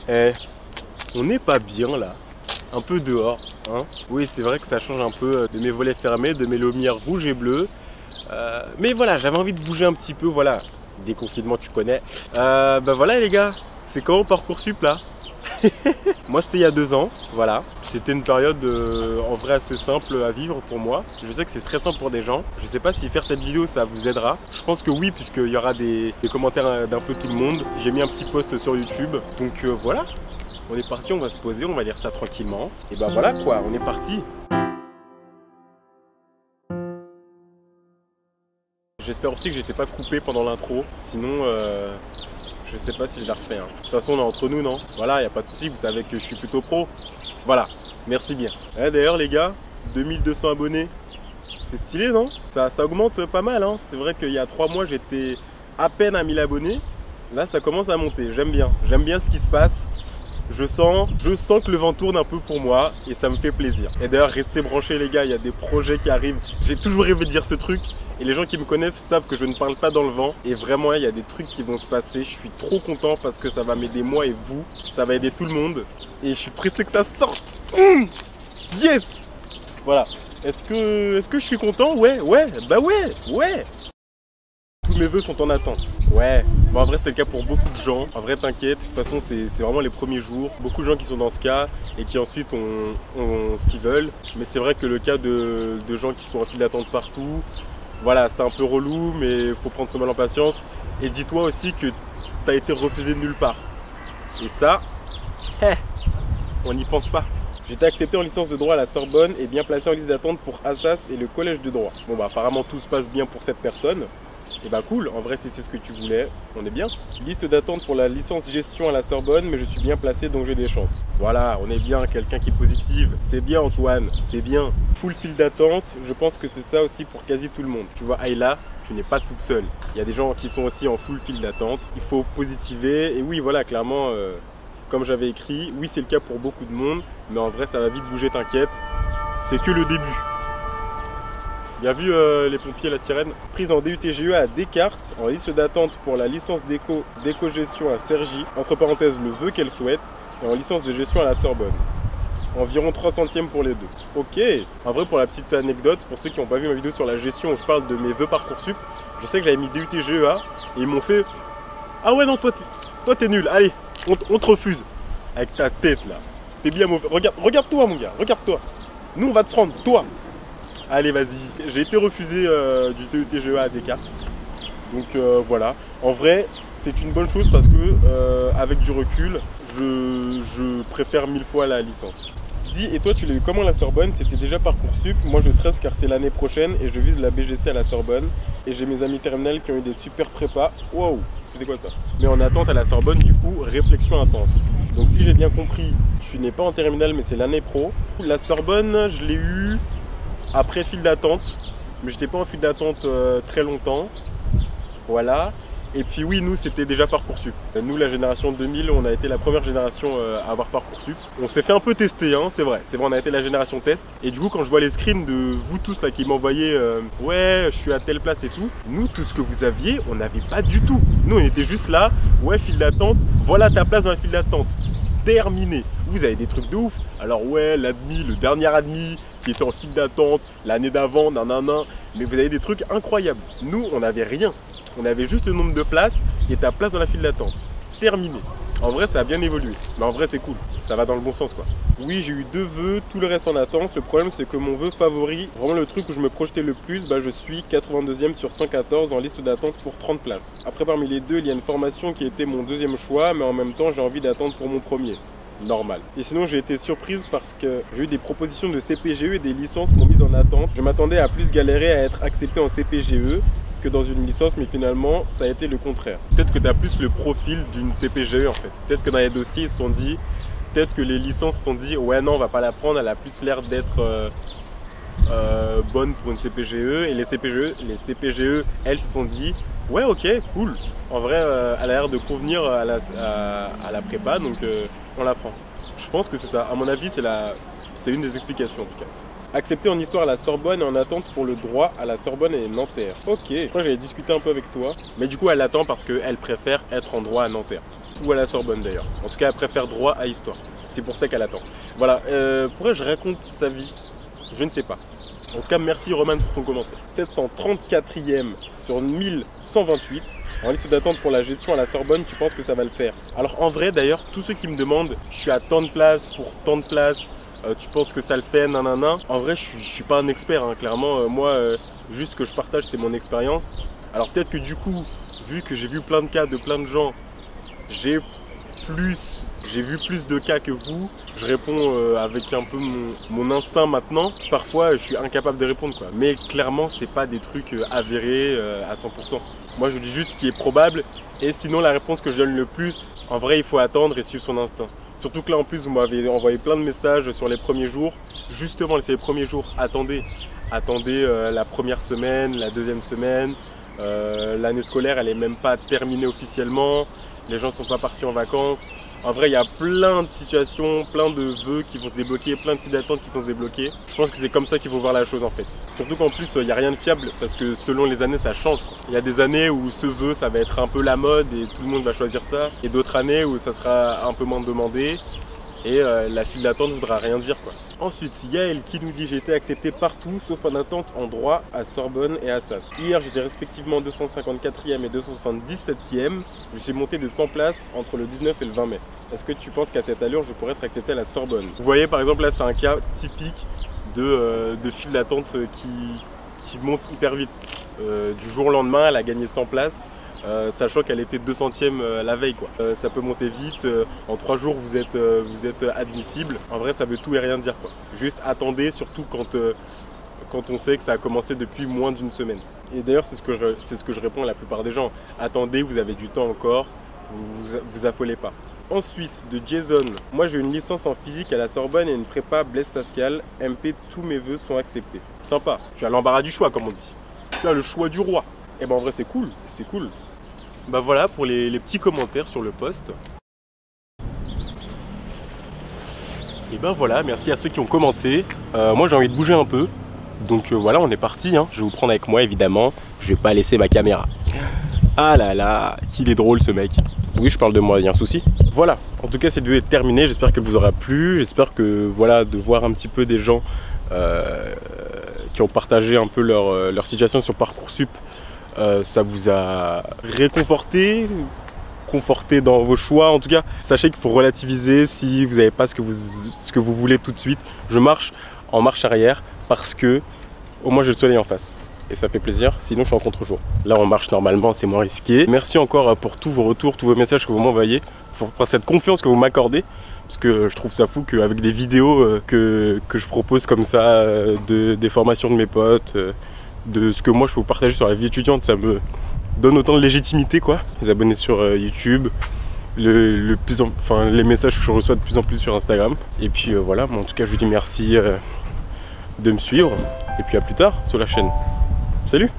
Eh, on n'est pas bien là. Un peu dehors, hein. Oui, c'est vrai que ça change un peu de mes volets fermés, de mes lumières rouges et bleues. Mais voilà, j'avais envie de bouger un petit peu, voilà. Déconfinement, tu connais. Bah voilà les gars, c'est comment Parcoursup là? Moi c'était il y a 2 ans, voilà. C'était une période en vrai assez simple à vivre pour moi. Je sais que c'est stressant pour des gens. Je sais pas si faire cette vidéo ça vous aidera. Je pense que oui, puisqu'il y aura des commentaires d'un peu tout le monde. J'ai mis un petit post sur YouTube. Donc voilà, on est parti, on va se poser, on va lire ça tranquillement. Et bah voilà quoi, on est parti. J'espère aussi que j'étais pas coupé pendant l'intro. Sinon, je sais pas si je la refais. Hein. De toute façon, on est entre nous, non? Voilà, y a pas de souci, vous savez que je suis plutôt pro. Voilà, merci bien. D'ailleurs, les gars, 2200 abonnés. C'est stylé, non? Ça augmente pas mal. Hein. C'est vrai qu'il y a 3 mois, j'étais à peine à 1000 abonnés. Là, ça commence à monter. J'aime bien. J'aime bien ce qui se passe. Je sens que le vent tourne un peu pour moi et ça me fait plaisir. Et d'ailleurs, restez branchés les gars, il y a des projets qui arrivent. J'ai toujours rêvé de dire ce truc et les gens qui me connaissent savent que je ne parle pas dans le vent. Et vraiment, il y a des trucs qui vont se passer. Je suis trop content parce que ça va m'aider moi et vous. Ça va aider tout le monde. Et je suis pressé que ça sorte. Yes. Voilà. Est-ce que je suis content? Ouais, bah ouais. Tous mes vœux sont en attente. Ouais, bon, en vrai c'est le cas pour beaucoup de gens. En vrai t'inquiète, de toute façon c'est vraiment les premiers jours. Beaucoup de gens qui sont dans ce cas et qui ensuite ont ce qu'ils veulent. Mais c'est vrai que le cas de gens qui sont en file d'attente partout, voilà c'est un peu relou mais il faut prendre son mal en patience. Et dis-toi aussi que t'as été refusé de nulle part. Et ça, on n'y pense pas. J'étais accepté en licence de droit à la Sorbonne et bien placé en liste d'attente pour Assas et le collège de droit. Bon bah apparemment tout se passe bien pour cette personne. Et bah cool, en vrai si c'est ce que tu voulais, on est bien. Liste d'attente pour la licence gestion à la Sorbonne, mais je suis bien placé donc j'ai des chances. Voilà, on est bien, quelqu'un qui est positive. C'est bien Antoine, c'est bien. Full file d'attente, je pense que c'est ça aussi pour quasi tout le monde. Tu vois Ayla, tu n'es pas toute seule. Il y a des gens qui sont aussi en full file d'attente. Il faut positiver, et oui voilà, clairement, comme j'avais écrit, oui c'est le cas pour beaucoup de monde, mais en vrai ça va vite bouger, t'inquiète. C'est que le début. Bien vu les pompiers, la sirène. Prise en DUTGE à Descartes, en liste d'attente pour la licence d'éco-gestion à Cergy, entre parenthèses le vœu qu'elle souhaite, et en licence de gestion à la Sorbonne. Environ 3 centièmes pour les deux. Ok. En vrai, pour la petite anecdote, pour ceux qui n'ont pas vu ma vidéo sur la gestion où je parle de mes vœux Parcoursup, je sais que j'avais mis DUTGEA, et ils m'ont fait « Ah ouais non, toi t'es nul, allez, on te refuse. » Avec ta tête là, t'es bien mauvais. Regarde-toi mon gars, regarde-toi. Nous on va te prendre, toi. Allez, vas-y. J'ai été refusé du DUTGEA à Descartes. Donc voilà. En vrai, c'est une bonne chose parce que, avec du recul, je préfère 1000 fois la licence. Dis, et toi, tu l'as eu comment la Sorbonne? C'était déjà Parcoursup. Moi, je tresse car c'est l'année prochaine et je vise la BGC à la Sorbonne. Et j'ai mes amis terminales qui ont eu des super prépas. Wow, c'était quoi ça? Mais en attente à la Sorbonne, du coup, réflexion intense. Donc si j'ai bien compris, tu n'es pas en terminale, mais c'est l'année pro. La Sorbonne, je l'ai eu après file d'attente, mais j'étais pas en file d'attente très longtemps, voilà. Et puis oui, nous c'était déjà Parcoursup. Nous la génération 2000, on a été la première génération à avoir Parcoursup. On s'est fait un peu tester, hein, c'est vrai, on a été la génération test. Et du coup quand je vois les screens de vous tous là qui m'envoyaient ouais je suis à telle place et tout, nous tout ce que vous aviez, on n'avait pas du tout. Nous on était juste là, ouais file d'attente, voilà ta place dans la file d'attente. Terminé. Vous avez des trucs de ouf. Alors ouais, l'admis, le dernier admis qui était en file d'attente l'année d'avant, nanana. Mais vous avez des trucs incroyables. Nous, on n'avait rien. On avait juste le nombre de places et ta place dans la file d'attente. Terminé. En vrai, ça a bien évolué. Mais en vrai, c'est cool. Ça va dans le bon sens, quoi. Oui, j'ai eu 2 vœux, tout le reste en attente. Le problème, c'est que mon vœu favori, vraiment le truc où je me projetais le plus, bah, je suis 82e sur 114 en liste d'attente pour 30 places. Après, parmi les deux, il y a une formation qui était mon deuxième choix, mais en même temps, j'ai envie d'attendre pour mon premier. Normal. Et sinon, j'ai été surprise parce que j'ai eu des propositions de CPGE et des licences m'ont mise en attente. Je m'attendais à plus galérer à être accepté en CPGE que dans une licence, mais finalement, ça a été le contraire. Peut-être que tu as plus le profil d'une CPGE en fait. Peut-être que dans les dossiers, ils se sont dit, peut-être que les licences se sont dit, ouais non, on va pas la prendre, elle a plus l'air d'être bonne pour une CPGE. Et les CPGE, elles se sont dit, ouais ok, cool. En vrai, elle a l'air de convenir à la prépa, donc on la prend. Je pense que c'est ça. À mon avis, c'est une des explications en tout cas. Accepté en histoire à la Sorbonne et en attente pour le droit à la Sorbonne et Nanterre. Ok, moi j'avais discuté un peu avec toi. Mais du coup elle attend parce qu'elle préfère être en droit à Nanterre. ou à la Sorbonne d'ailleurs. En tout cas, elle préfère droit à histoire. C'est pour ça qu'elle attend. Voilà, pourquoi je raconte sa vie? Je ne sais pas. En tout cas, merci Roman pour ton commentaire. 734e sur 1128. En liste d'attente pour la gestion à la Sorbonne, tu penses que ça va le faire? Alors en vrai d'ailleurs, tous ceux qui me demandent, je suis à tant de places pour tant de places, tu penses que ça le fait, nanana. En vrai, je suis pas un expert, hein. Clairement, moi, juste ce que je partage, c'est mon expérience. Alors peut-être que du coup, vu que j'ai vu plein de cas de plein de gens, j'ai vu plus de cas que vous. Je réponds avec un peu mon instinct maintenant. Parfois, je suis incapable de répondre, quoi. Mais clairement, c'est pas des trucs avérés à 100%. Moi, je dis juste ce qui est probable. Et sinon, la réponse que je donne le plus, en vrai, il faut attendre et suivre son instinct. Surtout que là, en plus, vous m'avez envoyé plein de messages sur les premiers jours. Justement, c'est les premiers jours. Attendez la première semaine, la deuxième semaine. L'année scolaire, elle est même pas terminée officiellement. Les gens sont pas partis en vacances. En vrai, il y a plein de situations, plein de vœux qui vont se débloquer, plein de files d'attente qui vont se débloquer. Je pense que c'est comme ça qu'il faut voir la chose en fait. Surtout qu'en plus, il n'y a rien de fiable parce que selon les années, ça change, quoi. Il y a des années où ce vœu, ça va être un peu la mode et tout le monde va choisir ça. Et d'autres années où ça sera un peu moins demandé et la file d'attente ne voudra rien dire, quoi. Ensuite, Yael qui nous dit: j'ai été accepté partout sauf en attente en droit à Sorbonne et à Sas. Hier, j'étais respectivement 254e et 277e. Je suis monté de 100 places entre le 19 et le 20 mai. Est-ce que tu penses qu'à cette allure, je pourrais être accepté à la Sorbonne? Vous voyez, par exemple, là, c'est un cas typique de file d'attente qui monte hyper vite. Du jour au lendemain, elle a gagné 100 places. Sachant qu'elle était 200e la veille, quoi. Ça peut monter vite, en 3 jours vous êtes admissible. En vrai, ça veut tout et rien dire, quoi. Juste attendez, surtout quand on sait que ça a commencé depuis moins d'une semaine. Et d'ailleurs, c'est ce que je réponds à la plupart des gens. Attendez, vous avez du temps encore, vous affolez pas. Ensuite, de Jason: moi j'ai une licence en physique à la Sorbonne et une prépa Blaise Pascal. MP, tous mes vœux sont acceptés. Sympa, tu as l'embarras du choix, comme on dit. Tu as le choix du roi. Et ben en vrai, c'est cool, c'est cool. Bah voilà pour les petits commentaires sur le post. Et ben voilà, merci à ceux qui ont commenté. Moi j'ai envie de bouger un peu. Donc voilà, on est parti, hein. Je vais vous prendre avec moi évidemment. Je vais pas laisser ma caméra. Ah là là, qu'il est drôle ce mec. Oui, je parle de moi, il y a un souci. Voilà, en tout cas cette vidéo est terminée. J'espère qu'elle vous aura plu. J'espère que voilà, de voir un petit peu des gens qui ont partagé un peu leur situation sur Parcoursup, ça vous a réconforté, conforté dans vos choix. En tout cas, sachez qu'il faut relativiser si vous n'avez pas ce que vous voulez tout de suite. Je marche en marche arrière parce que au moins j'ai le soleil en face. Et ça fait plaisir, sinon je suis en contre-jour. Là on marche normalement, c'est moins risqué. Merci encore pour tous vos retours, tous vos messages que vous m'envoyez, pour cette confiance que vous m'accordez. Parce que je trouve ça fou qu'avec des vidéos que je propose comme ça, des formations de mes potes, de ce que moi je peux vous partager sur la vie étudiante, ça me donne autant de légitimité, quoi. Les abonnés sur YouTube, les messages que je reçois de plus en plus sur Instagram. Et puis voilà, en tout cas je vous dis merci de me suivre. Et puis à plus tard sur la chaîne. Salut!